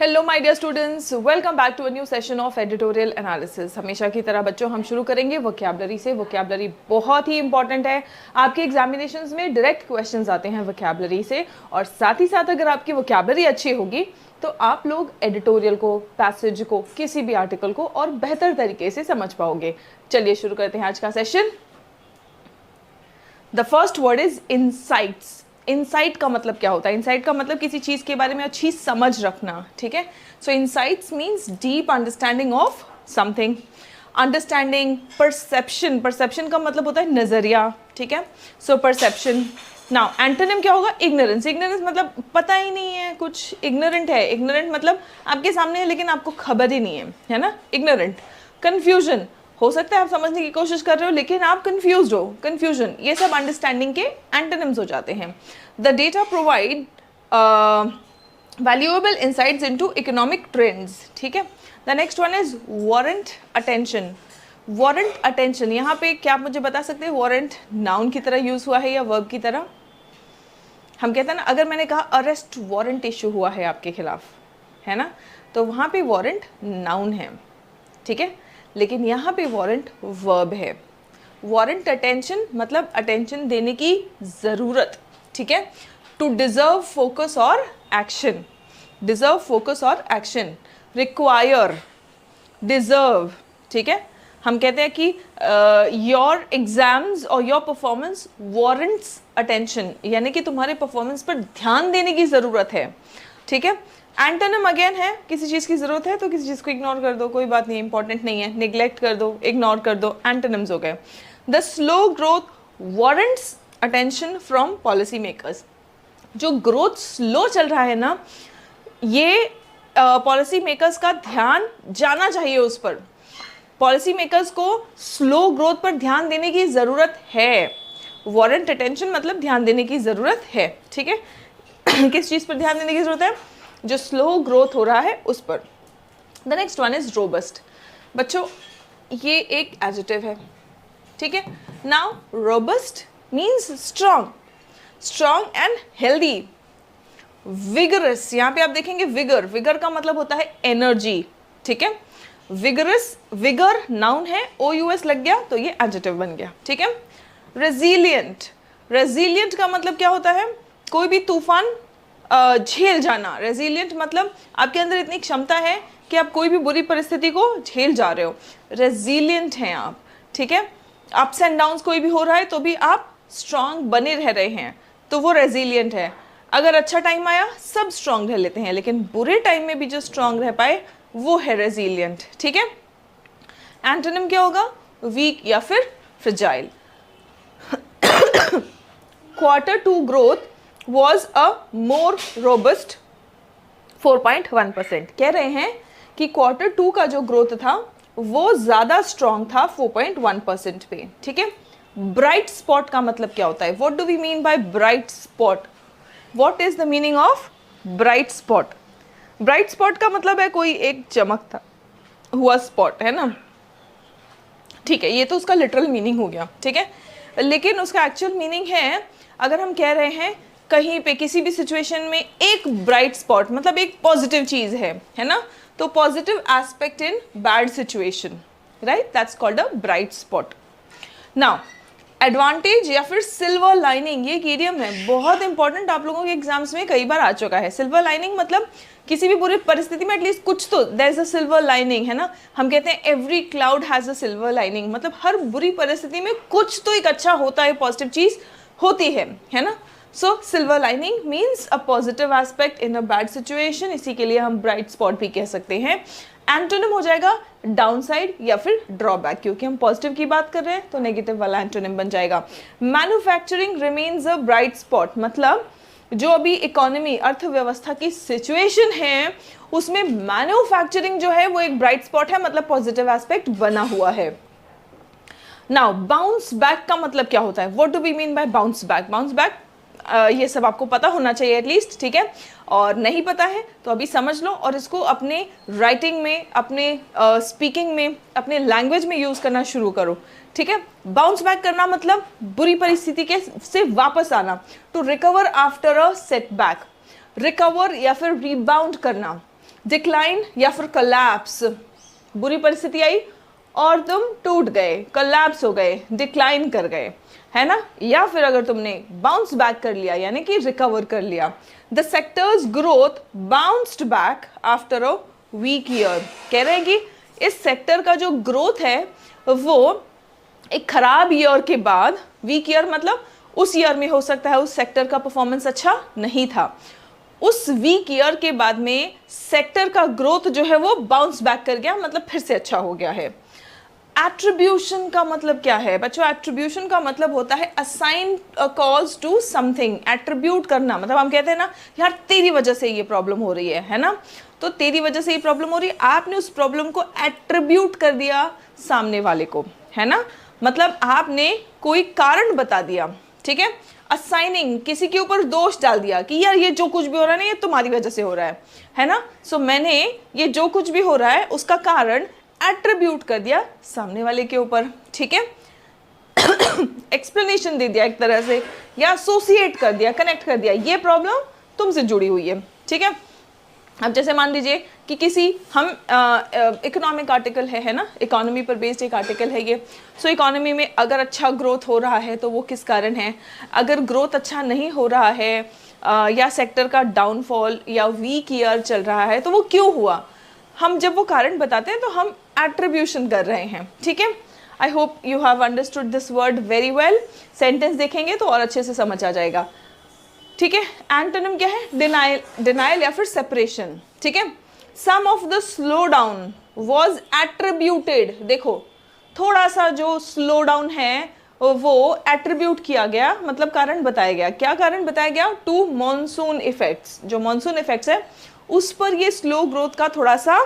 Hello my dear students, welcome back to a new session of editorial analysis. हमेशा की तरह बच्चों हम शुरू करेंगे वोकैबुलरी से। वोकैबुलरी बहुत ही इंपॉर्टेंट है। आपके एग्जामिनेशंस में डायरेक्ट क्वेश्चंस आते हैं वोकैबुलरी से, और साथ ही साथ अगर आपकी वोकैबुलरी अच्छी होगी तो आप लोग एडिटोरियल को, पैसेज को, किसी भी आर्टिकल को और बेहतर तरीके से समझ पाओगे। चलिए शुरू करते हैं आज का session. The first word is insights. Insight का मतलब क्या होता है? इनसाइट का मतलब किसी चीज के बारे में अच्छी समझ रखना, ठीक है। So insights means deep understanding of something. Understanding, perception, perception का मतलब होता है नजरिया, ठीक है। So perception. नाउ एंटोनिम क्या होगा? इग्नोरेंस। इग्नोरेंस मतलब पता ही नहीं है कुछ, इग्नोरेंट है। इग्नोरेंट मतलब आपके सामने है लेकिन आपको खबर ही नहीं है ना, इग्नोरेंट। कंफ्यूजन, हो सकता है आप समझने की कोशिश कर रहे हो लेकिन आप कंफ्यूज्ड हो, कंफ्यूजन। ये सब अंडरस्टैंडिंग के एंटोनिम्स हो जाते हैं। The data provide valuable insights into economic trends, ठीक है। The next one is warrant attention. Warrant attention, यहाँ पे क्या आप मुझे बता सकते हैं वारंट नाउन की तरह यूज हुआ है या वर्ब की तरह? हम कहते हैं ना, अगर मैंने कहा अरेस्ट वारंट इशू हुआ है आपके खिलाफ, है ना, तो वहाँ पे वारंट नाउन है, ठीक है, लेकिन यहाँ पे वारंट वर्ब है। वारंट अटेंशन मतलब अटेंशन देने की ज़रूरत, ठीक है। टू डिजर्व फोकस और एक्शन, डिजर्व फोकस और एक्शन, रिक्वायर, डिजर्व, ठीक है। हम कहते हैं कि योर एग्जाम्स और योर परफॉर्मेंस वारंट्स अटेंशन, यानी कि तुम्हारे परफॉर्मेंस पर ध्यान देने की ज़रूरत है, ठीक है। एंटोनिम अगेन है, किसी चीज़ की ज़रूरत है तो किसी चीज़ को इग्नोर कर दो, कोई बात नहीं, इंपॉर्टेंट नहीं है, निगलेक्ट कर दो, इग्नोर कर दो, एंटोनिम्स हो गए। The slow growth warrants attention from policy makers. जो ग्रोथ स्लो चल रहा है ना, ये पॉलिसी मेकर्स का ध्यान जाना चाहिए उस पर। पॉलिसी मेकर्स को स्लो ग्रोथ पर ध्यान देने की ज़रूरत है। वारंट अटेंशन मतलब ध्यान देने की ज़रूरत है, ठीक है। किस चीज़ पर ध्यान देने की ज़रूरत है? जो स्लो ग्रोथ हो रहा है उस पर। The next one is robust. बच्चों ये एक एडजेक्टिव है, ठीक है। Now robust means strong, strong and healthy. Vigorous, यहाँ पे आप देखेंगे विगर, विगर का मतलब होता है एनर्जी, ठीक है। विगरस, विगर नाउन है, OUS लग गया तो ये एडजेक्टिव बन गया, ठीक है। रेजिलियंट, रेजिलियंट का मतलब क्या होता है? कोई भी तूफान झेल जाना। रेजिलियंट मतलब आपके अंदर इतनी क्षमता है कि आप कोई भी बुरी परिस्थिति को झेल जा रहे हो, रेजिलियंट हैं आप, ठीक है। अप्स एंड डाउन्स कोई भी हो रहा है तो भी आप स्ट्रांग बने रह रहे हैं, तो वो रेजिलियंट है। अगर अच्छा टाइम आया सब स्ट्रांग रह लेते हैं, लेकिन बुरे टाइम में भी जो स्ट्रांग रह पाए वो है रेजिलियंट, ठीक है। एंटोनिम क्या होगा? वीक या फिर fragile. Q2 growth was a more robust 4.1%। कह रहे हैं कि Q2 का जो ग्रोथ था वो ज़्यादा स्ट्रॉन्ग था 4.1% पे, ठीक है। ब्राइट स्पॉट का मतलब क्या होता है? What do we mean by bright spot? What is the meaning of bright spot? Bright spot का मतलब है कोई एक चमकता हुआ स्पॉट, है ना, ठीक है। ये तो उसका लिटरल मीनिंग हो गया, ठीक है, लेकिन उसका एक्चुअल मीनिंग है, अगर हम कह रहे हैं कहीं पे किसी भी सिचुएशन में एक ब्राइट स्पॉट मतलब एक पॉजिटिव चीज है ना, तो positive aspect in bad situation, right, that's called a bright spot. Now advantage या फिर सिल्वर लाइनिंग, ये एक इडियम है, बहुत इंपॉर्टेंट, आप लोगों के एग्जाम्स में कई बार आ चुका है। सिल्वर लाइनिंग मतलब किसी भी बुरी परिस्थिति में एटलीस्ट कुछ तो there is a silver lining, है ना। हम कहते हैं every cloud has a silver lining, मतलब हर बुरी परिस्थिति में कुछ तो एक अच्छा होता है, पॉजिटिव चीज होती है ना। So silver lining means a positive aspect in a bad situation, इसी के लिए हम ब्राइट स्पॉट भी कह सकते हैं। एंटोनिम हो जाएगा डाउनसाइड या फिर ड्रॉबैक, क्योंकि हम पॉजिटिव की बात कर रहे हैं तो नेगेटिव वाला एंटोनिम बन जाएगा। Manufacturing remains a bright spot, मतलब जो अभी इकोनॉमी, अर्थव्यवस्था की सिचुएशन है उसमें मैन्युफैक्चरिंग जो है वो एक ब्राइट स्पॉट है, मतलब पॉजिटिव एस्पेक्ट बना हुआ है। नाउ बाउंस बैक का मतलब क्या होता है? What do we mean by bounce back? Bounce back ये सब आपको पता होना चाहिए एटलीस्ट, ठीक है, और नहीं पता है तो अभी समझ लो और इसको अपने राइटिंग में, अपने स्पीकिंग में, अपने लैंग्वेज में यूज करना शुरू करो, ठीक है। बाउंस बैक करना मतलब बुरी परिस्थिति के से वापस आना, to recover after a setback, recover या फिर रिबाउंड करना। डिक्लाइन या फिर कोलैप्स, बुरी परिस्थिति आई और तुम टूट गए, कोलैप्स हो गए, डिक्लाइन कर गए, है ना, या फिर अगर तुमने बाउंस बैक कर लिया यानी कि रिकवर कर लिया। The sector's growth bounced back after a weak year, कह रहे हैं कि इस सेक्टर का जो ग्रोथ है वो एक खराब ईयर के बाद, वीक ईयर मतलब उस ईयर में हो सकता है उस सेक्टर का परफॉर्मेंस अच्छा नहीं था, उस वीक ईयर के बाद में सेक्टर का ग्रोथ जो है वो बाउंस बैक कर गया, मतलब फिर से अच्छा हो गया है। एट्रीब्यूशन का मतलब क्या है बच्चों? एट्रीब्यूशन का मतलब होता है assign a cause to something, attribute करना, मतलब हम कहते हैं ना यार तेरी वजह से ये प्रॉब्लम हो रही है ना, तो तेरी वजह से ये प्रॉब्लम हो रही है, आपने उस प्रॉब्लम को एट्रीब्यूट कर दिया सामने वाले को, है ना, मतलब आपने कोई कारण बता दिया, ठीक है। असाइनिंग, किसी के ऊपर दोष डाल दिया कि यार ये जो कुछ भी हो रहा है ना ये तुम्हारी वजह से हो रहा है ना, सो मैंने ये जो कुछ भी हो रहा है उसका कारण एट्रीब्यूट कर दिया सामने वाले के ऊपर, ठीक है। एक्सप्लेनेशन दे दिया एक तरह से, या एसोसिएट कर दिया, कनेक्ट कर दिया, ये प्रॉब्लम तुमसे जुड़ी हुई है, ठीक है। अब जैसे मान लीजिए कि किसी हम इकोनॉमिक आर्टिकल है ना, इकोनॉमी पर बेस्ड एक आर्टिकल है ये। सो इकोनॉमी में अगर अच्छा ग्रोथ हो रहा है तो वो किस कारण है, अगर ग्रोथ अच्छा नहीं हो रहा है या सेक्टर का डाउनफॉल या वीक ईयर चल रहा है तो वो क्यों हुआ, हम जब वो कारण बताते हैं तो हम एट्रीब्यूशन कर रहे हैं, ठीक है। I hope you have understood this word very well. Sentence देखेंगे तो और अच्छे से समझ आ जाएगा, ठीक है। एंटोनिम क्या है? डिनाइल, डिनाइल या फिर सेपरेशन, ठीक है। Some of the slow down was attributed, देखो थोड़ा सा जो स्लो डाउन है वो एट्रीब्यूट किया गया, मतलब कारण बताया गया, क्या कारण बताया गया? टू मॉनसून इफेक्ट्स, जो मॉनसून इफेक्ट्स है उस पर ये स्लो ग्रोथ का थोड़ा सा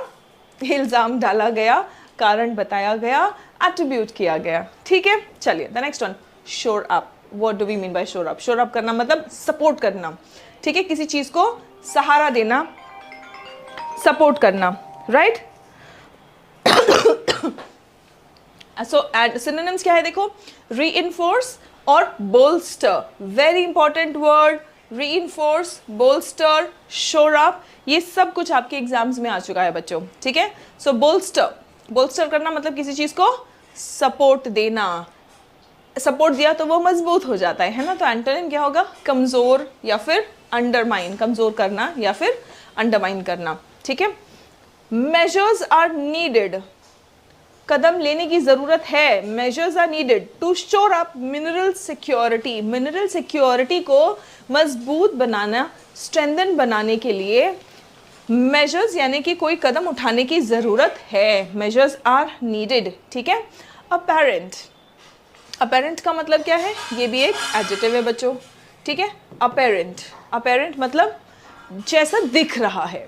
इल्जाम डाला गया, कारण बताया गया, एट्रीब्यूट किया गया, ठीक है। चलिए the next one, shore up. What do we mean by shore up? Shore up करना मतलब सपोर्ट करना, ठीक है, किसी चीज को सहारा देना, सपोर्ट करना, राइट। सो सिनोनिम्स क्या है देखो, रीइंफोर्स और bolster, very important word, reinforce, bolster, शोर अप, ये सब कुछ आपके एग्जाम्स में आ चुका है बच्चों, ठीक है। सो बोल्स्टर, बोल्स्टर करना मतलब किसी चीज को सपोर्ट देना, सपोर्ट दिया तो वो मजबूत हो जाता है ना, तो एंटोनिम क्या होगा? कमजोर या फिर अंडरमाइन, कमजोर करना या फिर अंडरमाइन करना, ठीक है। मेजर्स आर नीडेड, कदम लेने की जरूरत है, measures are needed to shore up mineral security, mineral security को मजबूत बनाना, स्ट्रेंथन बनाने के लिए मेजर्स यानी कि कोई कदम उठाने की जरूरत है, मेजर्स आर नीडेड, ठीक है। अपेरेंट, अपेरेंट का मतलब क्या है? ये भी एक एडजेक्टिव है बच्चों, ठीक है। अपेरेंट, अपेरेंट मतलब जैसा दिख रहा है,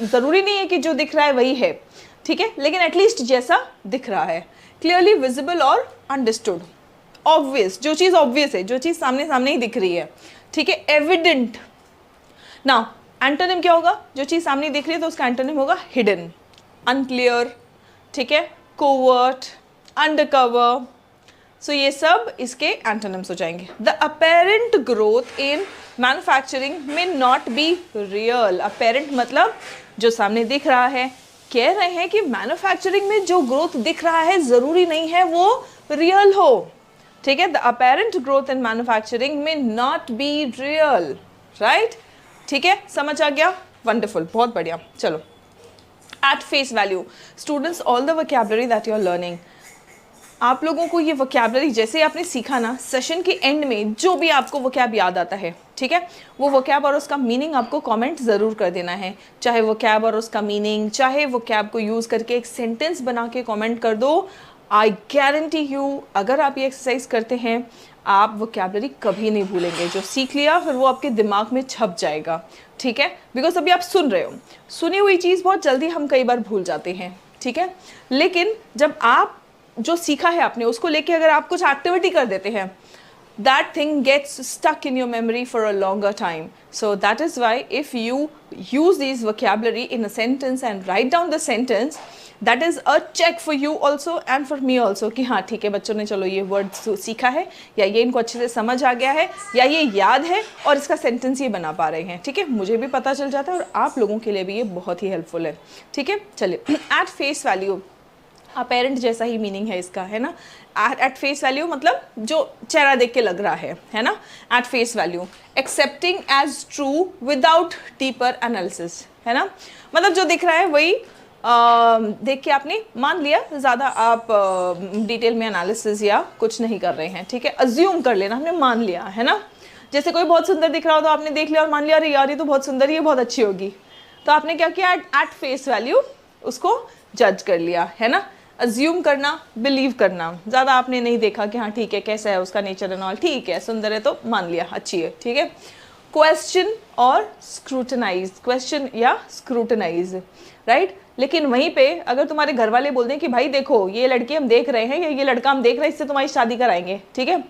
जरूरी नहीं है कि जो दिख रहा है वही है, ठीक है, लेकिन एटलीस्ट जैसा दिख रहा है, क्लियरली विजिबल और अंडरस्टूड, ऑब्वियस, जो चीज़ ऑब्वियस है, जो चीज़ सामने सामने ही दिख रही है, ठीक है। एविडेंट, नाउ एंटोनिम क्या होगा? जो चीज़ सामने दिख रही है तो उसका एंटोनिम होगा हिडन, अनक्लियर, ठीक है, कोवर्ट, अंडरकवर, सो ये सब इसके एंटोनिम्स हो जाएंगे। The apparent growth in manufacturing may not be real, apparent मतलब जो सामने दिख रहा है, कह रहे हैं कि मैन्युफैक्चरिंग में जो ग्रोथ दिख रहा है जरूरी नहीं है वो रियल हो, ठीक है। The apparent growth in manufacturing may not be real, right, ठीक है, समझ आ गया? वंडरफुल, बहुत बढ़िया। चलो, at face value students, all the vocabulary that you are learning, आप लोगों को ये वोकैबुलरी जैसे आपने सीखा ना, सेशन के एंड में जो भी आपको वोकैब याद आता है, ठीक है, वो वोकैब और उसका मीनिंग आपको कमेंट ज़रूर कर देना है, चाहे वोकैब और उसका मीनिंग, चाहे वोकैब को यूज़ करके एक सेंटेंस बना के कमेंट कर दो। आई गारंटी यू, अगर आप ये एक्सरसाइज करते हैं आप वोकैबुलरी कभी नहीं भूलेंगे, जो सीख लिया फिर वो आपके दिमाग में छप जाएगा, ठीक है, बिकॉज अभी आप सुन रहे हो, सुनी हुई चीज़ बहुत जल्दी हम कई बार भूल जाते हैं, ठीक है, लेकिन जब आप जो सीखा है आपने उसको लेके अगर आप कुछ एक्टिविटी कर देते हैं, that thing gets stuck in your memory for a longer time. So that is why if you use these vocabulary in a sentence and write down the sentence, that is a check for you also and for me also कि हाँ ठीक है बच्चों ने चलो ये word सीखा है, या ये इनको अच्छे से समझ आ गया है, या ये याद है और इसका सेंटेंस ये बना पा रहे हैं. ठीक है, मुझे भी पता चल जाता है और आप लोगों के लिए भी ये बहुत ही हेल्पफुल है. ठीक है, चलिए. एट फेस वैल्यू, अपेरेंट जैसा ही मीनिंग है इसका, है ना. एट फेस वैल्यू मतलब जो चेहरा देख के लग रहा है ना. At face value, accepting as true without deeper analysis, है ना. मतलब जो दिख रहा है वही देख के आपने मान लिया, ज़्यादा आप डिटेल में एनालिसिस या कुछ नहीं कर रहे हैं. ठीक है, अज्यूम कर लेना, हमने मान लिया, है ना. जैसे कोई बहुत सुंदर दिख रहा हो तो आपने देख लिया और मान लिया अरे यार ये तो बहुत सुंदर, ये बहुत अच्छी होगी, तो आपने क्या किया, एट फेस वैल्यू उसको जज कर लिया, है ना. अज्यूम करना, बिलीव करना, ज़्यादा आपने नहीं देखा कि हाँ ठीक है कैसा है उसका नेचर एंड ऑल, ठीक है सुंदर है तो मान लिया अच्छी है. ठीक है. क्वेश्चन और स्क्रूटनाइज, क्वेश्चन या स्क्रूटनाइज, राइट. लेकिन वहीं पे अगर तुम्हारे घर वाले बोल दें कि भाई देखो ये लड़की हम देख रहे हैं या ये लड़का हम देख रहे हैं, इससे तुम्हारी शादी कराएंगे, ठीक है,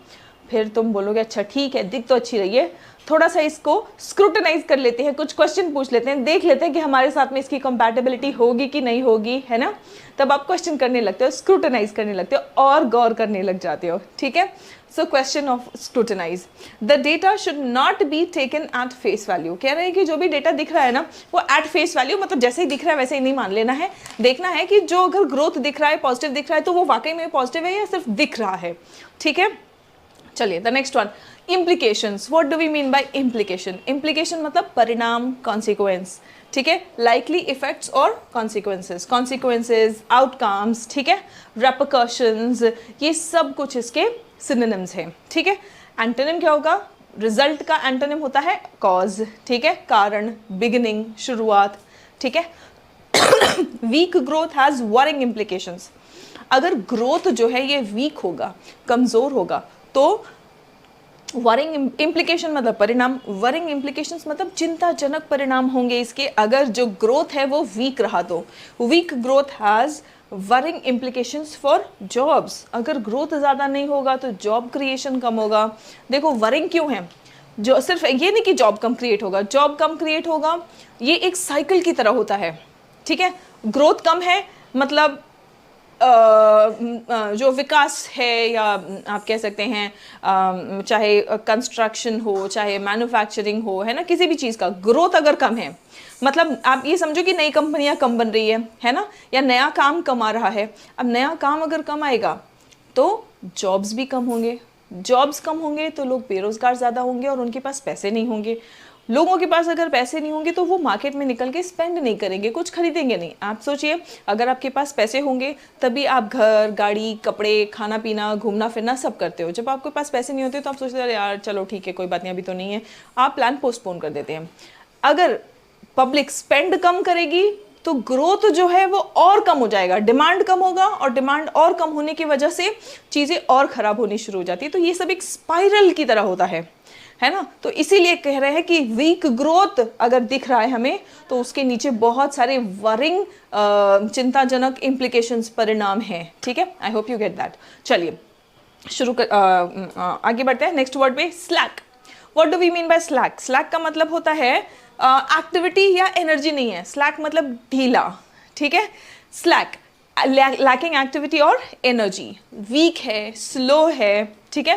फिर तुम बोलोगे अच्छा ठीक है दिख तो अच्छी रही है, थोड़ा सा इसको स्क्रूटनाइज कर लेते हैं, कुछ क्वेश्चन पूछ लेते हैं, देख लेते हैं कि हमारे साथ में इसकी कंपैटिबिलिटी होगी कि नहीं होगी, है ना. तब आप क्वेश्चन करने लगते हो, स्क्रूटनाइज करने लगते हो और गौर करने लग जाते हो. ठीक है. So question of scrutinise, the data should not be taken at face value. कह रहे हैं कि जो भी डेटा दिख रहा है ना वो एट फेस वैल्यू मतलब जैसे ही दिख रहा है वैसे ही नहीं मान लेना है. देखना है कि जो अगर ग्रोथ दिख रहा है, पॉजिटिव दिख रहा है, तो वो वाकई में पॉजिटिव है या सिर्फ दिख रहा है. ठीक है. चलिए the next one, implications. what do we mean by implication? implication मतलब परिणाम, consequence. ठीक है, likely effects और consequences, outcomes. ठीक है, repercussions, ये सब कुछ इसके synonyms हैं. ठीक है. एंटोनिम क्या होगा, रिजल्ट का एंटोनिम होता है cause. ठीक है, कारण, beginning, शुरुआत. ठीक है. weak growth has worrying implications. अगर ग्रोथ जो है ये वीक होगा, कमज़ोर होगा, तो वरिंग इम्प्लीकेशन मतलब परिणाम, वरिंग इम्प्लीकेशंस मतलब चिंताजनक परिणाम होंगे इसके अगर जो ग्रोथ है वो वीक रहा तो. Week growth has worrying implications for jobs. अगर ग्रोथ ज़्यादा नहीं होगा तो जॉब क्रिएशन कम होगा. देखो वरिंग क्यों है, जो सिर्फ ये नहीं कि जॉब कम क्रिएट होगा, जॉब कम क्रिएट होगा ये एक साइकिल की तरह होता है. ठीक है. ग्रोथ कम है मतलब जो विकास है या आप कह सकते हैं चाहे कंस्ट्रक्शन हो चाहे मैन्युफैक्चरिंग हो, है ना, किसी भी चीज़ का ग्रोथ अगर कम है मतलब आप ये समझो कि नई कंपनियां कम बन रही है ना, या नया काम कम आ रहा है. अब नया काम अगर कम आएगा तो जॉब्स भी कम होंगे, जॉब्स कम होंगे तो लोग बेरोज़गार ज़्यादा होंगे और उनके पास पैसे नहीं होंगे. लोगों के पास अगर पैसे नहीं होंगे तो वो मार्केट में निकल के स्पेंड नहीं करेंगे, कुछ खरीदेंगे नहीं. आप सोचिए अगर आपके पास पैसे होंगे तभी आप घर, गाड़ी, कपड़े, खाना पीना, घूमना फिरना सब करते हो. जब आपके पास पैसे नहीं होते तो आप सोचते हो यार चलो ठीक है कोई बात नहीं अभी तो नहीं है, आप प्लान पोस्टपोन कर देते हैं. अगर पब्लिक स्पेंड कम करेगी तो ग्रोथ जो है वो और कम हो जाएगा, डिमांड कम होगा और डिमांड और कम होने की वजह से चीज़ें और ख़राब होनी शुरू हो जाती है. तो ये सब एक स्पाइरल की तरह होता है ना. तो इसीलिए कह रहे हैं कि वीक ग्रोथ अगर दिख रहा है हमें तो उसके नीचे बहुत सारे वरिंग चिंताजनक इम्प्लीकेशंस, परिणाम हैं. ठीक है, I hope you get that. चलिए शुरू कर आगे बढ़ते हैं नेक्स्ट वर्ड पे, slack. What do we mean by slack? Slack का मतलब होता है एक्टिविटी या एनर्जी नहीं है. स्लैक मतलब ढीला. ठीक है. स्लैक लैकिंग एक्टिविटी और एनर्जी, वीक है, स्लो है. ठीक है.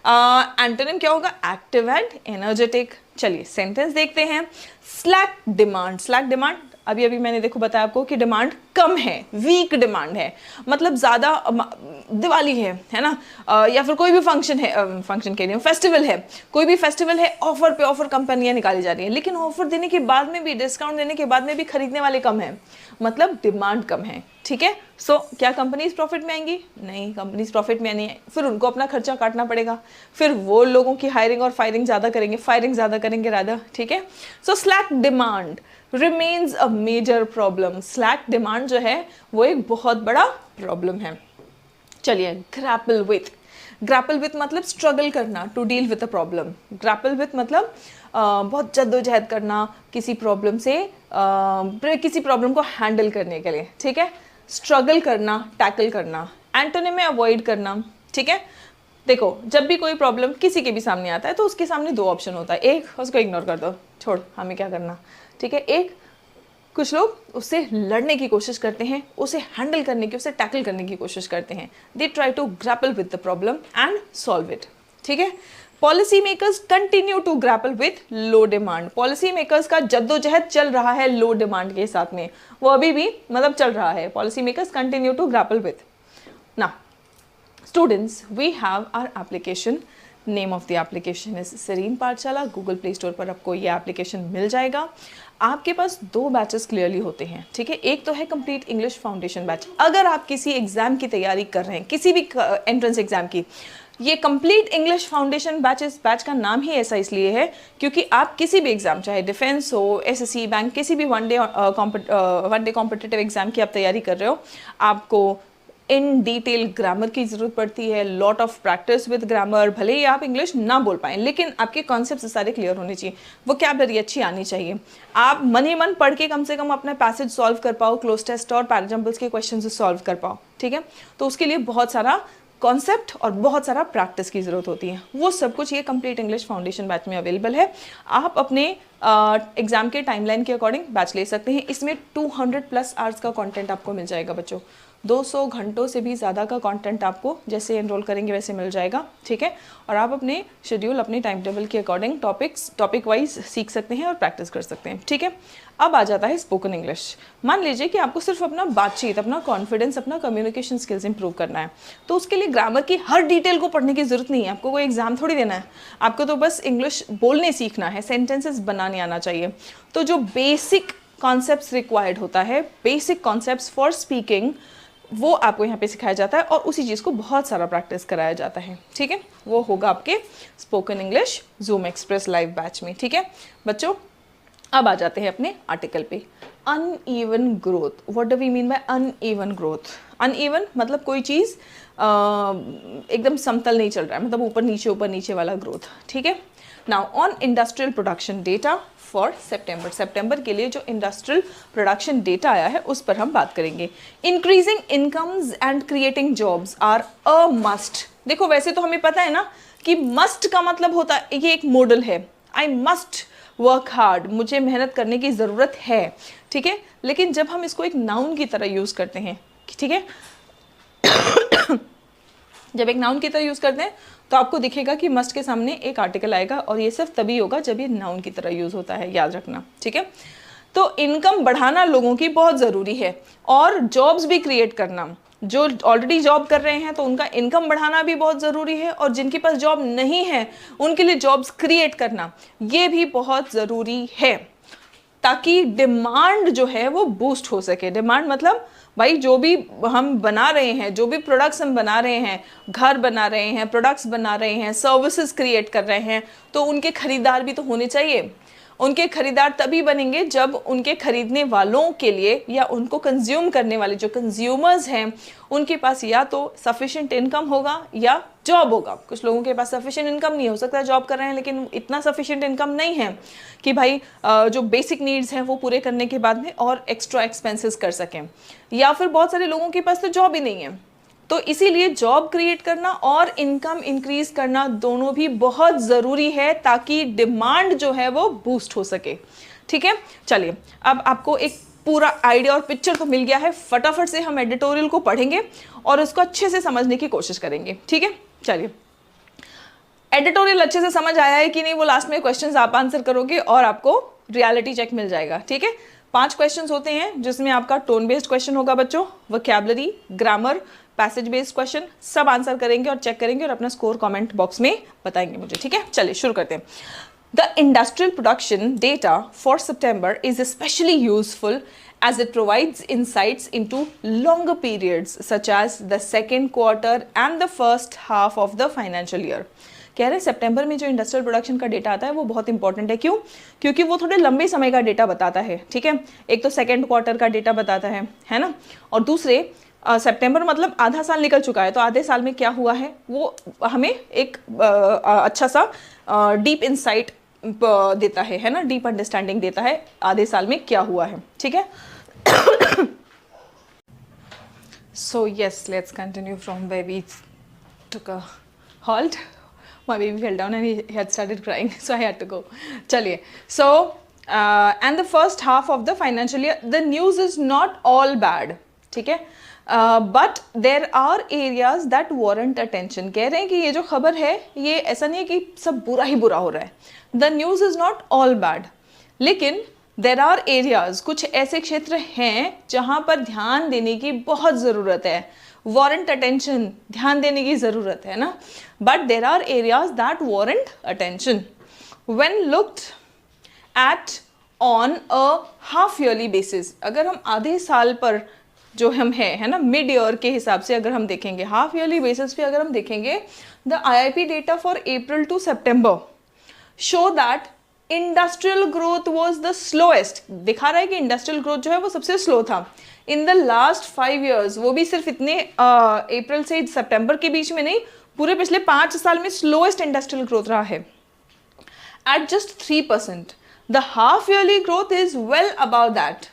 एंटोनिम क्या होगा, एक्टिव एंड एनर्जेटिक. चलिए सेंटेंस देखते हैं. Slack demand. स्लैक डिमांड अभी अभी मैंने देखो बताया आपको कि डिमांड कम है, वीक डिमांड है, मतलब ज़्यादा दिवाली है ना, या फिर कोई भी फंक्शन है, फंक्शन कह रही हूँ फेस्टिवल है, कोई भी फेस्टिवल है, ऑफर पे ऑफर कंपनियां निकाली जा रही हैं, लेकिन ऑफर देने के बाद में भी, डिस्काउंट देने के बाद में भी खरीदने वाले कम हैं, मतलब डिमांड कम है. ठीक है. सो क्या कंपनीज प्रॉफिट में आएंगी? नहीं, कंपनीज प्रॉफिट में नहीं है. फिर उनको अपना खर्चा काटना पड़ेगा, फिर वो लोगों की हायरिंग और फायरिंग ज़्यादा करेंगे राधा. ठीक है. So slack demand remains a major problem. Slack demand जो है वो एक बहुत बड़ा प्रॉब्लम है. चलिए ग्रैपल विथ. ग्रैपल विथ मतलब स्ट्रगल करना, to deal with a problem. Grapple with मतलब बहुत जद्दोजहद करना किसी प्रॉब्लम से, किसी प्रॉब्लम को हैंडल करने के लिए. ठीक है. स्ट्रगल करना, टैकल करना. एंटोनिम में अवॉइड करना. ठीक है. देखो जब भी कोई प्रॉब्लम किसी के भी सामने आता है तो उसके सामने दो ऑप्शन होता है, एक उसको इग्नोर कर दो, छोड़ हमें क्या करना, ठीक है। एक कुछ लोग उससे लड़ने की कोशिश करते हैं, उसे हैंडल करने की, उसे टैकल करने की कोशिश करते हैं। They try to grapple with the problem and solve it, ठीक है। Policy makers continue to grapple with low demand. Policy makers का जद्दोजहद चल रहा है लो डिमांड के साथ में, वो अभी भी मतलब चल रहा है। Policy makers continue to grapple with. ना students, we have our application. Name of the application is Serene Pathshala. Google Play Store पर आपको ये एप्लीकेशन मिल जाएगा। आपके पास दो बैचेस क्लियरली होते हैं, ठीक है। एक तो है कंप्लीट इंग्लिश फाउंडेशन बैच। अगर आप किसी एग्जाम की तैयारी कर रहे हैं, किसी भी एंट्रेंस एग्जाम की, ये कंप्लीट इंग्लिश फाउंडेशन बैच, इस बैच का नाम ही ऐसा इसलिए है क्योंकि आप किसी भी एग्जाम, चाहे डिफेंस हो, एसएससी, बैंक, किसी भी वन डे कॉम्पिटिटिव एग्जाम की आप तैयारी कर रहे हो, आपको इन डिटेल ग्रामर की ज़रूरत पड़ती है, lot of practice with grammar. भले ही आप इंग्लिश ना बोल पाएँ लेकिन आपके कॉन्सेप्ट सारे क्लियर होने चाहिए, वोकैबुलरी अच्छी आनी चाहिए, आप मन ही मन पढ़ के कम से कम अपना पैसेज सॉल्व कर पाओ, क्लोज टेस्ट और पैराजम्पल्स के क्वेश्चन सॉल्व कर पाओ, ठीक है। तो उसके लिए बहुत सारा कॉन्सेप्ट और बहुत सारा प्रैक्टिस की ज़रूरत होती है। वो सब कुछ ये कंप्लीट इंग्लिश फाउंडेशन बैच में अवेलेबल है। आप अपने एग्जाम के टाइमलाइन के अकॉर्डिंग बैच ले सकते हैं। इसमें 200+ आवर्स का कंटेंट आपको मिल जाएगा बच्चों। 200 घंटों से भी ज़्यादा का कंटेंट आपको जैसे एनरोल करेंगे वैसे मिल जाएगा, ठीक है। और आप अपने शेड्यूल, अपने टाइम टेबल के अकॉर्डिंग टॉपिक वाइज सीख सकते हैं और प्रैक्टिस कर सकते हैं, ठीक है। अब आ जाता है स्पोकन इंग्लिश। मान लीजिए कि आपको सिर्फ अपना बातचीत, अपना कॉन्फिडेंस, अपना कम्युनिकेशन स्किल्स इंप्रूव करना है, तो उसके लिए ग्रामर की हर डिटेल को पढ़ने की जरूरत नहीं है। आपको कोई एग्जाम थोड़ी देना है, आपको तो बस इंग्लिश बोलने सीखना है, सेंटेंसेस बनाने आना चाहिए। तो जो बेसिक कॉन्सेप्ट्स रिक्वायर्ड होता है, बेसिक कॉन्सेप्ट्स फॉर स्पीकिंग, वो आपको यहाँ पे सिखाया जाता है और उसी चीज़ को बहुत सारा प्रैक्टिस कराया जाता है, ठीक है। वो होगा आपके spoken English zoom express live batch में, ठीक है बच्चों। अब आ जाते हैं अपने आर्टिकल पे। Uneven growth, what do we mean by uneven growth? Uneven मतलब कोई चीज़ एकदम समतल नहीं चल रहा है, मतलब ऊपर नीचे वाला ग्रोथ, ठीक है। Now on industrial production data for सितंबर के लिए जो इंडस्ट्रियल प्रोडक्शन डेटा आया है उस पर हम बात करेंगे। Increasing incomes and creating jobs are a must. देखो वैसे तो हमें पता है ना कि मस्ट का मतलब होता है, ये एक मॉडल है, आई मस्ट वर्क हार्ड, मुझे मेहनत करने की ज़रूरत है, ठीक है। लेकिन जब हम इसको एक नाउन की तरह यूज़ करते हैं, ठीक है जब एक नाउन की तरह यूज़ करते हैं तो आपको दिखेगा कि मस्ट के सामने एक आर्टिकल आएगा और ये सिर्फ तभी होगा जब ये नाउन की तरह यूज़ होता है, याद रखना, ठीक है। तो इनकम बढ़ाना लोगों की बहुत ज़रूरी है और जॉब्स भी क्रिएट करना, जो ऑलरेडी जॉब कर रहे हैं तो उनका इनकम बढ़ाना भी बहुत ज़रूरी है, और जिनके पास जॉब नहीं है उनके लिए जॉब्स क्रिएट करना ये भी बहुत ज़रूरी है, ताकि डिमांड जो है वो बूस्ट हो सके। डिमांड मतलब भाई जो भी हम बना रहे हैं, जो भी प्रोडक्ट्स हम बना रहे हैं, घर बना रहे हैं, प्रोडक्ट्स बना रहे हैं, सर्विसेज क्रिएट कर रहे हैं, तो उनके खरीदार भी तो होने चाहिए। उनके खरीदार तभी बनेंगे जब उनके खरीदने वालों के लिए या उनको कंज्यूम करने वाले जो कंज्यूमर्स हैं उनके पास या तो सफिशिएंट इनकम होगा या जॉब होगा। कुछ लोगों के पास सफिशिएंट इनकम नहीं हो सकता, जॉब कर रहे हैं लेकिन इतना सफिशिएंट इनकम नहीं है कि भाई जो बेसिक नीड्स हैं वो पूरे करने के बाद में और एक्स्ट्रा एक्सपेंसेस कर सकें, या फिर बहुत सारे लोगों के पास तो जॉब ही नहीं है। तो इसीलिए जॉब क्रिएट करना और इनकम इंक्रीज करना दोनों भी बहुत ज़रूरी है ताकि डिमांड जो है वो बूस्ट हो सके, ठीक है। चलिए अब आपको एक पूरा आइडिया और पिक्चर तो मिल गया है, फटाफट से हम एडिटोरियल को पढ़ेंगे और उसको अच्छे से समझने की कोशिश करेंगे, ठीक है। चलिए एडिटोरियल अच्छे से समझ आया है कि नहीं वो लास्ट में क्वेश्चंस आप आंसर करोगे और आपको रियलिटी चेक मिल जाएगा, ठीक है। 5 क्वेश्चंस होते हैं जिसमें आपका टोन बेस्ड क्वेश्चन होगा बच्चों, vocabulary, grammar, passage based question, सब आंसर करेंगे और चेक करेंगे और अपना स्कोर कमेंट बॉक्स में बताएंगे मुझे, ठीक है। चलिए शुरू करते हैं। The industrial production data for September is especially useful as it provides insights into longer periods such as the second quarter and the first half of the financial year. कह रहे हैं सितंबर में जो इंडस्ट्रियल प्रोडक्शन का data आता है वो बहुत इंपॉर्टेंट है। क्यों? क्योंकि वो थोड़े लंबे समय का डेटा बताता है, ठीक है। एक तो सेकेंड क्वार्टर का डेटा बताता है ना, और दूसरे सितंबर मतलब आधा साल निकल चुका है, तो आधे साल में क्या हुआ है वो हमें एक अच्छा सा डीप इंसाइट देता है ना, डीप अंडरस्टैंडिंग देता है आधे साल में क्या हुआ है, ठीक है। So yes, let's continue from where we took a halt. My baby fell down and he had started crying, so I had to go. चलिए, so and the first half of the financial year, the news is not all bad, ठीक है, but there are areas that warrant attention. कह रहे हैं कि ये जो खबर है ये ऐसा नहीं है कि सब बुरा ही बुरा हो रहा है. The news is not all bad, लेकिन देर आर एरियाज, कुछ ऐसे क्षेत्र हैं जहाँ पर ध्यान देने की बहुत ज़रूरत है, वारंट अटेंशन, ध्यान देने की ज़रूरत है ना. But there are areas that warrant attention when looked at on a half yearly basis. अगर हम आधे साल पर जो हम है ना, मिड ईयर के हिसाब से अगर हम देखेंगे, हाफ ईयरली बेसिस पे अगर हम देखेंगे, the IIP data for April to September show that industrial growth was the slowest. दिखा रहा है कि इंडस्ट्रियल ग्रोथ जो है वो सबसे स्लो था इन द लास्ट 5 years. वो भी सिर्फ इतने अप्रैल से सितंबर के बीच में नहीं, पूरे पिछले 5 साल में स्लोएस्ट इंडस्ट्रियल ग्रोथ रहा है at just 3%. The half yearly growth is well above that.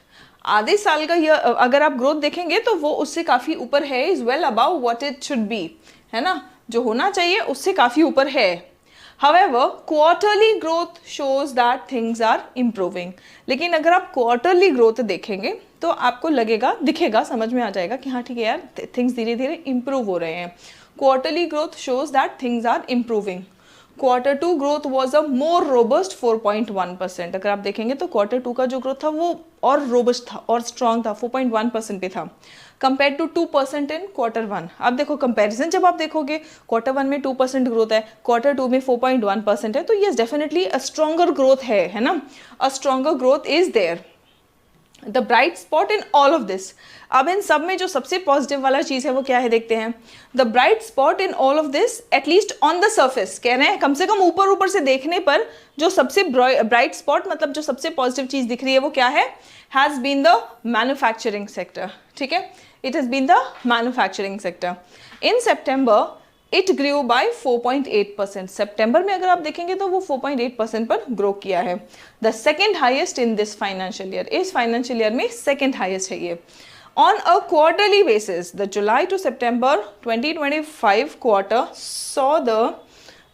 आधे साल का अगर आप ग्रोथ देखेंगे तो वो उससे काफ़ी ऊपर है, is well above what it should be, है ना, जो होना चाहिए उससे काफ़ी ऊपर है. However, quarterly growth shows that things are improving. लेकिन अगर आप quarterly growth देखेंगे तो आपको लगेगा, दिखेगा, समझ में आ जाएगा कि हाँ ठीक है यार, things धीरे धीरे improve हो रहे हैं. Quarterly growth shows that things are improving. Quarter 2 growth was a more robust 4.1%. अगर आप देखेंगे तो Quarter 2 का जो ग्रोथ था वो और रोबस्ट था और स्ट्रॉन्ग था, 4.1% पे था, कंपेयर टू 2% इन Quarter 1. अब देखो कंपैरिजन, जब आप देखोगे Quarter 1 में 2% ग्रोथ है, Quarter 2 में 4.1% है, तो yes definitely a stronger growth है ना, a stronger growth is there. The bright spot in all of this. अब इन सब में जो सबसे पॉजिटिव वाला चीज़ है वो क्या है, देखते हैं. The bright spot in all of this, at least on the surface, कह रहे हैं कम से कम ऊपर ऊपर से देखने पर जो सबसे ब्राइट स्पॉट, मतलब जो सबसे पॉजिटिव चीज़ दिख रही है वो क्या है, has been the manufacturing sector. ठीक है, it has been the manufacturing sector. In September, it grew by 4.8%. सितंबर में अगर आप देखेंगे तो वो 4.8% पर ग्रो किया है. The second highest in this financial year. इस financial year में second highest है ये. On a quarterly basis, the July to September 2025 quarter saw the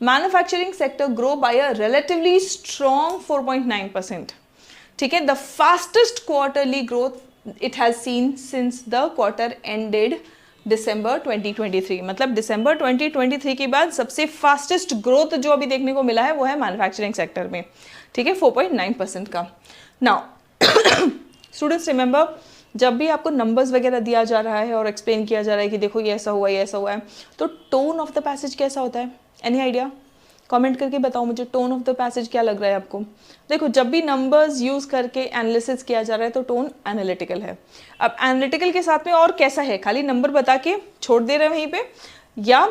manufacturing sector grow by a relatively strong 4.9%. ठीक है, the fastest quarterly growth it has seen since the quarter ended December 2023. मतलब December 2023 के बाद सबसे fastest growth जो अभी देखने को मिला है वो है मैन्युफैक्चरिंग सेक्टर में. ठीक है, 4.9% का. नाउ स्टूडेंट्स रिमेंबर, जब भी आपको नंबर्स वगैरह दिया जा रहा है और एक्सप्लेन किया जा रहा है कि देखो ये ऐसा हुआ, ये ऐसा हुआ है, तो टोन ऑफ द पैसेज कैसा होता है, एनी आइडिया? कमेंट करके बताओ मुझे, टोन ऑफ द पैसेज क्या लग रहा है आपको. देखो, जब भी नंबर्स यूज़ करके एनालिसिस किया जा रहा है तो टोन एनालिटिकल है. अब एनालिटिकल के साथ में और कैसा है, खाली नंबर बता के छोड़ दे रहे हैं वहीं पे, या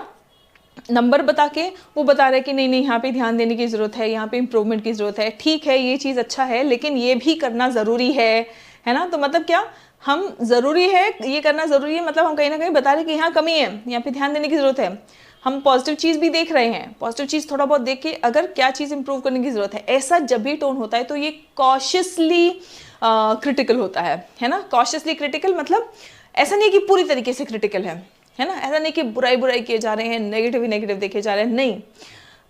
नंबर बता के वो बता रहे हैं कि नहीं नहीं यहाँ पे ध्यान देने की ज़रूरत है, यहाँ पे इम्प्रूवमेंट की ज़रूरत है. ठीक है, ये चीज़ अच्छा है, लेकिन ये भी करना ज़रूरी है ना. तो मतलब क्या, हम ज़रूरी है, ये करना ज़रूरी है, मतलब हम कहीं ना कहीं बता रहे हैं कि यहाँ कमी है, यहाँ पे ध्यान देने की ज़रूरत है. हम पॉजिटिव चीज़ भी देख रहे हैं, पॉजिटिव चीज़ थोड़ा बहुत देख के अगर क्या चीज़ इंप्रूव करने की ज़रूरत है, ऐसा जब भी टोन होता है तो ये कॉशियसली क्रिटिकल होता है ना. कॉशियसली क्रिटिकल मतलब ऐसा नहीं कि पूरी तरीके से क्रिटिकल है ना. ऐसा नहीं कि बुराई बुराई किए जा रहे हैं, नेगेटिव ही नेगेटिव देखे जा रहे हैं, नहीं.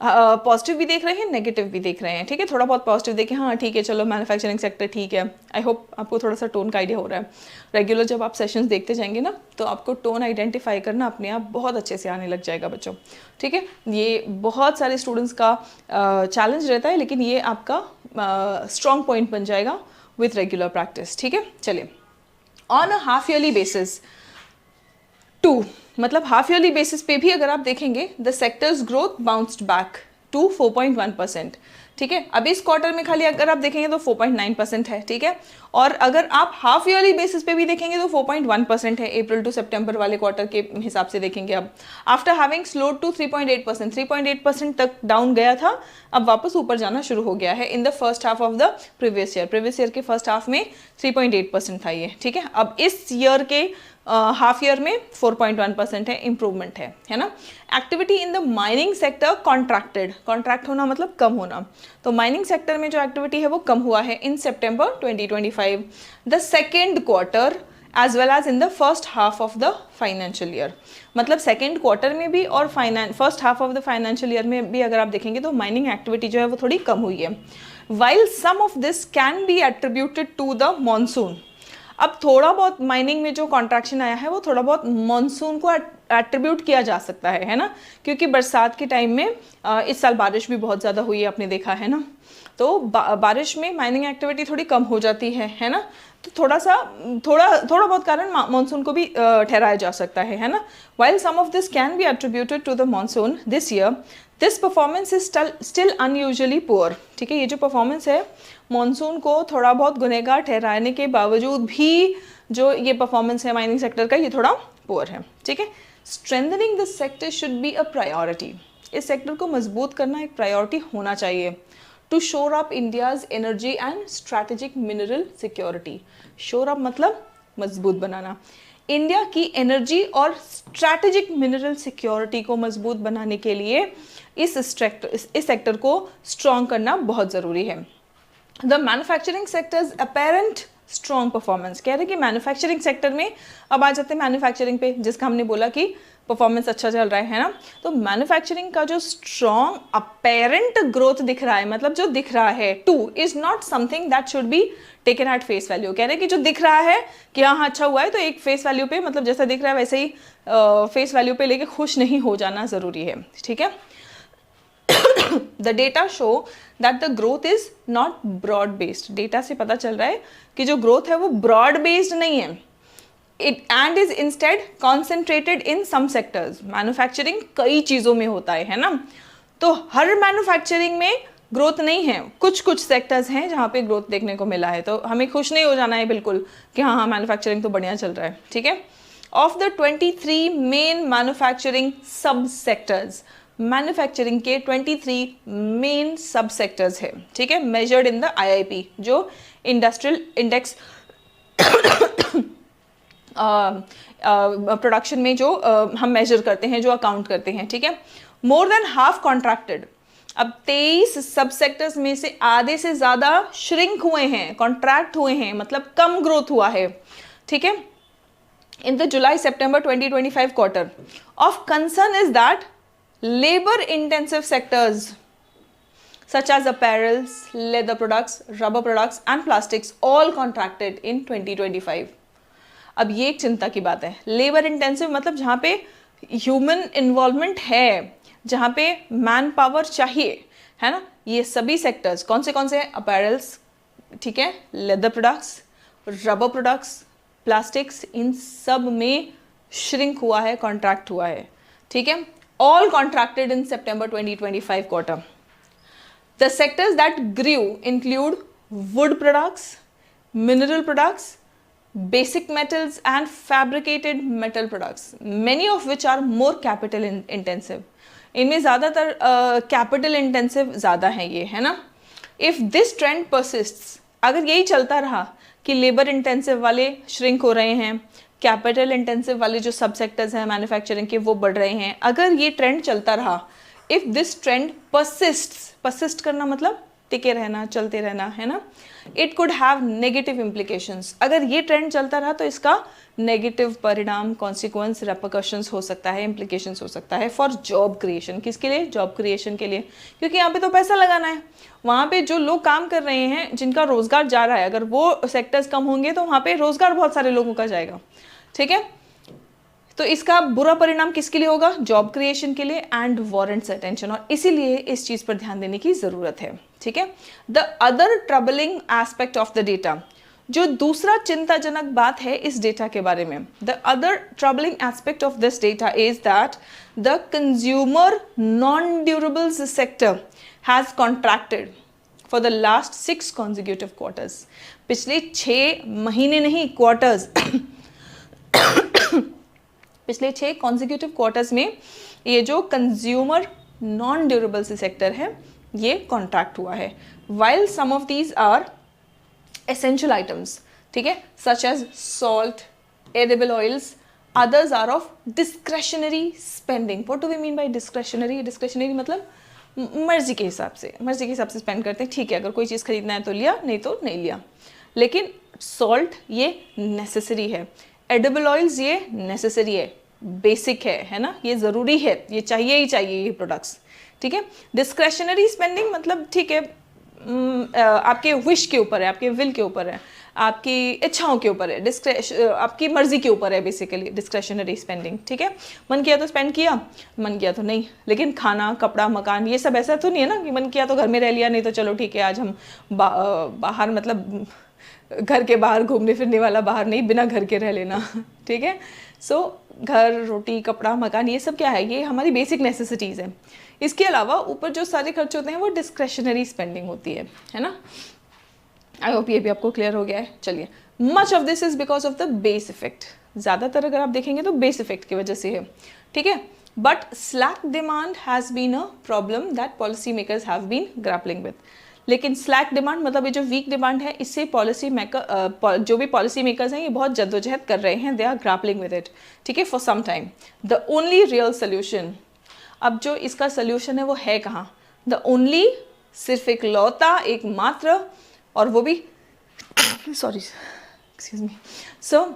पॉजिटिव भी देख रहे हैं, नेगेटिव भी देख रहे हैं. ठीक है, थोड़ा बहुत पॉजिटिव देखें, हाँ ठीक है चलो मैन्युफैक्चरिंग सेक्टर ठीक है. आई होप आपको थोड़ा सा टोन का आइडिया हो रहा है. रेगुलर जब आप सेशंस देखते जाएंगे ना तो आपको टोन आइडेंटिफाई करना अपने आप बहुत अच्छे से आने लग जाएगा बच्चों. ठीक है, ये बहुत सारे स्टूडेंट्स का चैलेंज रहता है, लेकिन ये आपका स्ट्रॉन्ग पॉइंट बन जाएगा विथ रेगुलर प्रैक्टिस. ठीक है, चलिए. On a half yearly basis 2, मतलब हाफ ईयरली बेसिस पे भी अगर आप देखेंगे, the sector's growth bounced back to 4.1%. ठीक है, अब इस क्वार्टर में खाली अगर आप देखेंगे तो 4.9% है. ठीक है, और अगर आप हाफ ईयरली बेसिस पे भी देखेंगे तो 4.1% है. अप्रैल टू सितंबर वाले क्वार्टर के हिसाब से देखेंगे. अब आफ्टर हैविंग स्लोड टू 3.8%, 3.8% तक डाउन गया था, अब वापस ऊपर जाना शुरू हो गया है इन the first half of the previous year के फर्स्ट हाफ में 3.8% था ये. ठीक है, अब इस ईयर के हाफ ईयर में 4.1% है, इम्प्रूवमेंट है ना. Activity in the mining sector contracted, contract होना मतलब कम होना, तो माइनिंग सेक्टर में जो एक्टिविटी है वो कम हुआ है in September 2025. The second quarter as well as in the first half of the financial year. मतलब सेकेंड क्वार्टर में भी और first half of the financial year में भी अगर आप देखेंगे तो माइनिंग एक्टिविटी जो है वो थोड़ी कम हुई है। While some of this can be attributed to the monsoon. अब थोड़ा बहुत माइनिंग में जो कॉन्ट्रैक्शन आया है वो थोड़ा बहुत मॉनसून को एट्रीब्यूट किया जा सकता है ना, क्योंकि बरसात के टाइम में इस साल बारिश भी बहुत ज़्यादा हुई है, आपने देखा है ना, तो बारिश में माइनिंग एक्टिविटी थोड़ी कम हो जाती है ना, तो थोड़ा बहुत कारण मानसून को भी ठहराया जा सकता है ना। While some of this can be attributed to the monsoon this year, this performance is still unusually poor. ठीक है, ये जो परफॉर्मेंस है मानसून को थोड़ा बहुत गुनहगार ठहराने के बावजूद भी जो ये परफॉर्मेंस है माइनिंग सेक्टर का, ये थोड़ा पुअर है। ठीक है, strengthening this sector should be a priority. इस सेक्टर को मजबूत करना एक प्रायोरिटी होना चाहिए। To shore up India's energy and strategic mineral security. Shore up मतलब मजबूत बनाना। इंडिया की एनर्जी और स्ट्रैटेजिक मिनरल सिक्योरिटी को मजबूत बनाने के लिए इस सेक्टर को स्ट्रॉन्ग करना बहुत ज़रूरी है। The manufacturing sectors apparent strong performance. कह रहे कि मैन्युफैक्चरिंग सेक्टर में, अब आ जाते हैं मैन्युफैक्चरिंग पे, जिसका हमने बोला कि परफॉर्मेंस अच्छा चल रहा है ना, तो मैन्युफैक्चरिंग का जो स्ट्रॉन्ग अपेरेंट ग्रोथ दिख रहा है, मतलब जो दिख रहा है, too is not something that should be taken at face value. कह रहे कि जो दिख रहा है कि हाँ अच्छा हुआ है, तो एक फेस वैल्यू पे, मतलब जैसा दिख रहा है वैसे ही फेस वैल्यू पे लेके खुश नहीं हो जाना जरूरी है। ठीक है, the data show that the growth is not broad based. Data से पता चल रहा है कि जो ग्रोथ है वो ब्रॉड बेस्ड नहीं है, it and is instead concentrated in some sectors. Manufacturing कई चीजों में होता है ना, तो हर मैन्युफैक्चरिंग में ग्रोथ नहीं है, कुछ कुछ सेक्टर्स हैं जहां पे ग्रोथ देखने को मिला है, तो हमें खुश नहीं हो जाना है बिल्कुल कि हाँ मैन्युफैक्चरिंग तो बढ़िया चल रहा है। ठीक है, ऑफ द 23 मेन मैन्युफैक्चरिंग सब सेक्टर्स, मैन्युफैक्चरिंग के 23 मेन सब सेक्टर्स है। ठीक है, मेजर्ड इन द IIP, जो इंडस्ट्रियल इंडेक्स प्रोडक्शन में जो हम मेजर करते हैं, जो अकाउंट करते हैं। ठीक है, मोर देन हाफ कॉन्ट्रैक्टेड। अब 23 सब सेक्टर्स में से आधे से ज्यादा श्रिंक हुए हैं, कॉन्ट्रैक्ट हुए हैं, मतलब कम ग्रोथ हुआ है। ठीक है, in the July September 2025 quarter of concern is that labor intensive sectors such as apparels, leather products, rubber products and plastics all contracted in 2025. अब ये एक चिंता की बात है। लेबर इंटेंसिव मतलब जहाँ पे ह्यूमन इन्वॉल्वमेंट है, जहाँ पे मैन पावर चाहिए, है ना, ये सभी सेक्टर्स कौन से हैं? अपैरल्स, ठीक है, leather products, rubber products, plastics, इन सब में श्रिंक हुआ है, कॉन्ट्रैक्ट हुआ है। ठीक है, all contracted in September 2025 quarter. The sectors that grew include wood products, mineral products, basic metals and fabricated metal products, many of which are more capital intensive. इनमें ज़्यादातर capital intensive ज़्यादा है ये, है ना। If this trend persists, अगर यही चलता रहा कि लेबर इंटेंसिव वाले श्रिंक हो रहे हैं, कैपिटल इंटेंसिव वाले जो सब सेक्टर्स हैं मैन्युफैक्चरिंग के वो बढ़ रहे हैं, अगर ये ट्रेंड चलता रहा, इफ दिस ट्रेंड परसिस्ट करना मतलब टिके रहना, चलते रहना, है ना, it could have negative implications. अगर ये ट्रेंड चलता रहा तो इसका नेगेटिव परिणाम, कॉन्सिक्वेंस, रेपरकशंस हो सकता है, इम्प्लीकेशंस हो सकता है फॉर जॉब क्रिएशन। किसके लिए? जॉब क्रिएशन के लिए, क्योंकि यहाँ पे तो पैसा लगाना है। वहाँ पे जो लोग काम कर रहे हैं, जिनका रोजगार जा रहा है, अगर वो सेक्टर्स कम होंगे तो वहाँ पे रोजगार बहुत सारे लोगों का जाएगा। ठीक है, तो इसका बुरा परिणाम किसके लिए होगा? जॉब क्रिएशन के लिए एंड वारंट्स अटेंशन, और इसीलिए इस चीज पर ध्यान देने की जरूरत है। ठीक है, the other troubling aspect of the data, जो दूसरा चिंताजनक बात है इस डेटा के बारे में, the other troubling aspect of this data is that the consumer non durables sector has contracted for the last 6 consecutive quarters. पिछले 6 महीने नहीं, क्वार्टर्स पिछले 6 कॉन्जिक्यूटिव क्वार्टर्स में ये जो कंज्यूमर नॉन ड्यूरेबल सेक्टर है ये कॉन्ट्रैक्ट हुआ है। While some of these are essential items, ठीक है, such as salt, edible oils, others are of discretionary spending. What do we mean by discretionary? Discretionary मतलब मर्जी के हिसाब से स्पेंड करते हैं। ठीक है, अगर कोई चीज़ खरीदना है तो लिया, नहीं तो नहीं लिया। लेकिन सॉल्ट ये नेसेसरी है, एडिबल ऑयल्स ये नेसेसरी है, बेसिक है ना, ये ज़रूरी है, ये चाहिए ही चाहिए ये प्रोडक्ट्स, ठीक है। डिस्क्रेशनरी स्पेंडिंग मतलब ठीक है, आपके विश के ऊपर है, आपके विल के ऊपर है, आपकी इच्छाओं के ऊपर है, आपकी मर्जी के ऊपर है बेसिकली डिस्क्रेशनरी स्पेंडिंग, ठीक है। मन किया तो स्पेंड किया, मन किया तो नहीं। लेकिन खाना, कपड़ा, मकान, ये सब ऐसा तो नहीं है ना कि मन किया तो घर में रह लिया, नहीं तो चलो ठीक है आज हम बाहर, मतलब घर के बाहर घूमने फिरने वाला बाहर नहीं, बिना घर के रह लेना, ठीक है। सो घर, रोटी, कपड़ा, मकान, ये सब क्या है, ये हमारी बेसिक नेसेसिटीज़ है। इसके अलावा ऊपर जो सारे खर्च होते हैं वो डिस्क्रेशनरी स्पेंडिंग होती है ना। आई होप ये भी आपको क्लियर हो गया है। चलिए, much of this is because of the base effect, ज़्यादातर अगर आप देखेंगे तो बेस इफेक्ट की वजह से है, ठीक है। But slack demand has been a problem that policy makers have been grappling with. लेकिन स्लैक डिमांड मतलब ये जो वीक डिमांड है, इससे पॉलिसी मेकर जो भी पॉलिसी मेकर्स हैं ये बहुत जद्दोजहद कर रहे हैं, they are grappling with it, ठीक है, for some time. The only real solution, अब जो इसका सोल्यूशन है वो है कहाँ? द ओनली, सिर्फ एक लौता, एक मात्र, और वो भी sorry excuse me, so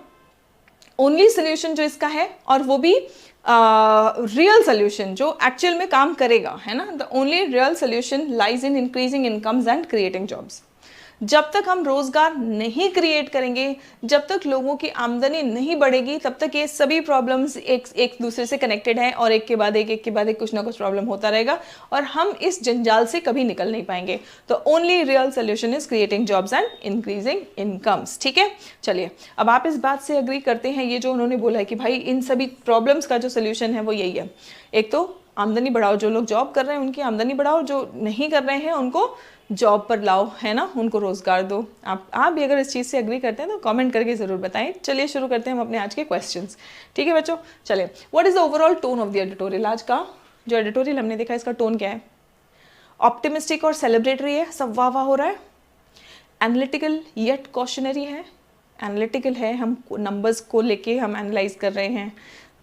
only solution जो इसका है, और वो भी रियल सोल्यूशन जो एक्चुअल में काम करेगा, है ना। The only real solution lies in increasing incomes and creating jobs. जब तक हम रोजगार नहीं करेंगे, जब तक लोगों की आमदनी नहीं बढ़ेगी, तब तक ये सभी प्रॉब्लम्स एक दूसरे से कनेक्टेड हैं, और एक के बाद एक कुछ ना कुछ प्रॉब्लम होता रहेगा, और हम इस जंजाल से कभी निकल नहीं पाएंगे। तो only real solution is creating jobs and increasing incomes, ठीक है। चलिए, अब आप इस बात से अग्री करते हैं, ये जो उन्होंने बोला है कि भाई इन सभी प्रॉब्लम्स का जो सोल्यूशन है वो यही है, एक तो आमदनी बढ़ाओ, जो लोग जॉब कर रहे हैं उनकी आमदनी बढ़ाओ, जो नहीं कर रहे हैं उनको जॉब पर लाओ, है ना, उनको रोजगार दो। आप भी अगर इस चीज़ से एग्री करते हैं तो कमेंट करके ज़रूर बताएं। चलिए शुरू करते हैं हम अपने आज के क्वेश्चंस, ठीक है बच्चों। चलिए, what is the overall tone of the editorial? आज का जो एडिटोरियल हमने देखा, इसका टोन क्या है? ऑप्टिमिस्टिक और सेलिब्रेटरी है, सब वाह वाह हो रहा है। एनालिटिकल येट कॉशनरी है, एनालिटिकल है, हम नंबर्स को लेके हम एनालाइज कर रहे हैं,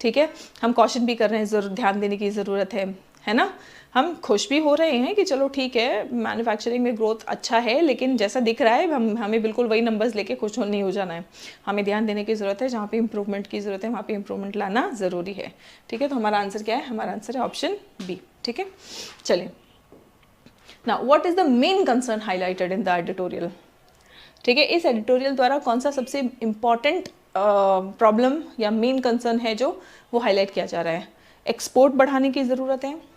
ठीक है। हम क्वेश्चन भी कर रहे हैं, ज़रूर ध्यान देने की ज़रूरत है ना। हम खुश भी हो रहे हैं कि चलो ठीक है, मैन्युफैक्चरिंग में ग्रोथ अच्छा है, लेकिन जैसा दिख रहा है हमें बिल्कुल वही नंबर्स लेके खुश नहीं हो जाना है, हमें ध्यान देने की ज़रूरत है। जहाँ पे इंप्रूवमेंट की ज़रूरत है वहाँ पे इंप्रूवमेंट लाना ज़रूरी है, ठीक है। तो हमारा आंसर क्या है? हमारा आंसर है ऑप्शन बी, ठीक है। चलिए, now what is the main concern highlighted in the editorial? ठीक है, इस एडिटोरियल द्वारा कौन सा सबसे इम्पॉर्टेंट प्रॉब्लम या मेन कंसर्न है जो वो हाईलाइट किया जा रहा है? एक्सपोर्ट बढ़ाने की ज़रूरत है,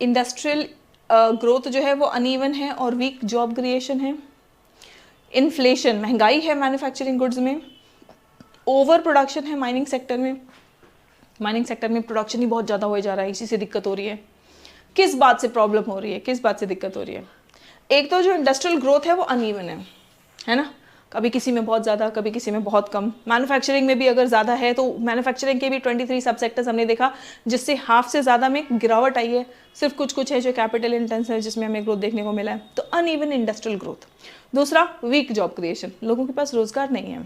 इंडस्ट्रियल ग्रोथ जो है वो अनइवन है और वीक जॉब क्रिएशन है, इन्फ्लेशन, महंगाई है मैन्युफैक्चरिंग गुड्स में, ओवर प्रोडक्शन है माइनिंग सेक्टर में प्रोडक्शन ही बहुत ज़्यादा हो जा रहा है, इसी से दिक्कत हो रही है। किस बात से प्रॉब्लम हो रही है, किस बात से दिक्कत हो रही है? एक तो जो इंडस्ट्रियल ग्रोथ है वो अनइवन है ना, कभी किसी में बहुत ज़्यादा, कभी किसी में बहुत कम। मैन्युफैक्चरिंग में भी अगर ज़्यादा है तो मैन्युफैक्चरिंग के भी 23 सब सेक्टर्स हमने देखा, जिससे हाफ से ज़्यादा में गिरावट आई है। सिर्फ कुछ है जो कैपिटल इंटेंस है जिसमें हमें ग्रोथ देखने को मिला है। तो अनइवन इंडस्ट्रियल ग्रोथ। दूसरा, वीक जॉब क्रिएशन, लोगों के पास रोजगार नहीं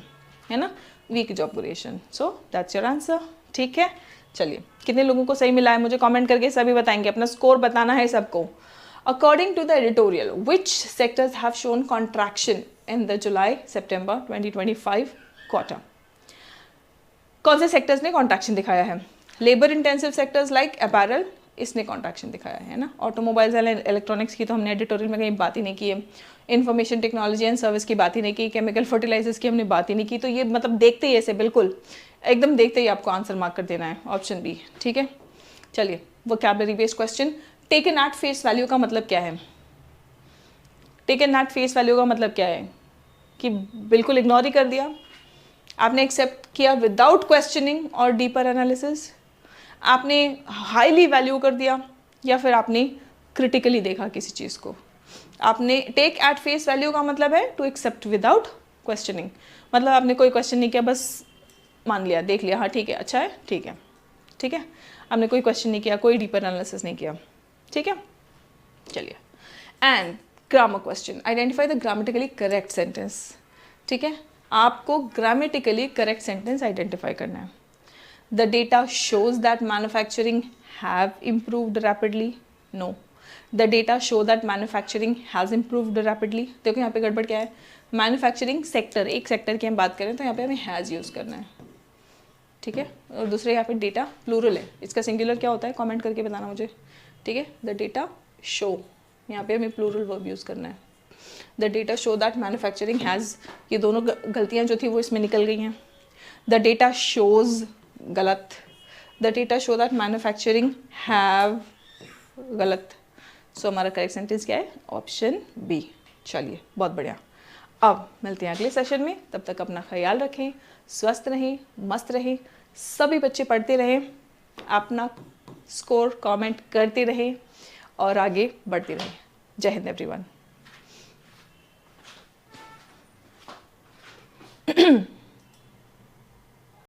है ना, weak job creation. So that's your answer, ठीक है। चलिए, कितने लोगों को सही मिला है मुझे कमेंट करके सभी बताएंगे, अपना स्कोर बताना है सबको। According to the editorial, which sectors have shown contraction in the July-September 2025 quarter? कौन से सेक्टर्स ने कॉन्ट्रैक्शन दिखाया है? Labour intensive sectors like apparel, इसने कॉन्ट्रैक्शन दिखाया है ना। ऑटोमोबाइल्स एंड इलेक्ट्रॉनिक्स की तो हमने एडिटोरियल में कहीं बात ही नहीं की है। इन्फॉर्मेशन टेक्नोलॉजी एंड सर्विस की बात ही नहीं की, केमिकल फर्टिलाइजर्स की हमने बात ही नहीं की। तो ये मतलब देखते ही ऐसे बिल्कुल एकदम देखते ही आपको आंसर मार्क कर देना है, ऑप्शन बी, ठीक है। चलिए, vocabulary based question. Taken at face value का मतलब क्या है? टेकन एट फेस वैल्यू का मतलब क्या है? कि बिल्कुल इग्नोर ही कर दिया, आपने एक्सेप्ट किया विदाउट क्वेश्चनिंग और डीपर एनालिसिस, आपने हाईली वैल्यू कर दिया, या फिर आपने क्रिटिकली देखा किसी चीज़ को। आपने टेक एट फेस वैल्यू का मतलब है टू एक्सेप्ट विदाउट क्वेश्चनिंग, मतलब आपने कोई क्वेश्चन नहीं किया, बस मान लिया, देख लिया, हाँ ठीक है, अच्छा है, ठीक है, ठीक है। आपने कोई क्वेश्चन नहीं किया, कोई डीपर एनालिसिस नहीं किया, ठीक है। चलिए, and grammar question, identify the grammatically correct sentence, ठीक है। आपको ग्रामेटिकली करेक्ट सेंटेंस आइडेंटिफाई करना है। The data shows that manufacturing have improved rapidly, no. The data show that manufacturing has improved rapidly. देखो यहाँ पे गड़बड़ क्या है, मैन्युफैक्चरिंग सेक्टर, एक सेक्टर की हम बात करें तो यहाँ पे हमें हैज़ यूज़ करना है, ठीक है। और दूसरे यहाँ पे डेटा प्लूरल है, इसका सिंगुलर क्या होता है कमेंट करके बताना मुझे, ठीक है। द डेटा शो, यहाँ पे हमें प्लूरल वर्ब यूज़ करना है। The data show that manufacturing has, ये दोनों गलतियाँ जो थी वो इसमें निकल गई हैं। द डेटा शोज़ गलत, the data show that manufacturing have गलत। सो हमारा करेक्ट सेंटेंस क्या है, ऑप्शन बी। चलिए बहुत बढ़िया, अब मिलते हैं अगले सेशन में, तब तक अपना ख्याल रखें, स्वस्थ रहें, मस्त रहें, सभी बच्चे पढ़ते रहें, अपना स्कोर कमेंट करते रहें और आगे बढ़ते रहें। जय हिंद एवरीवन।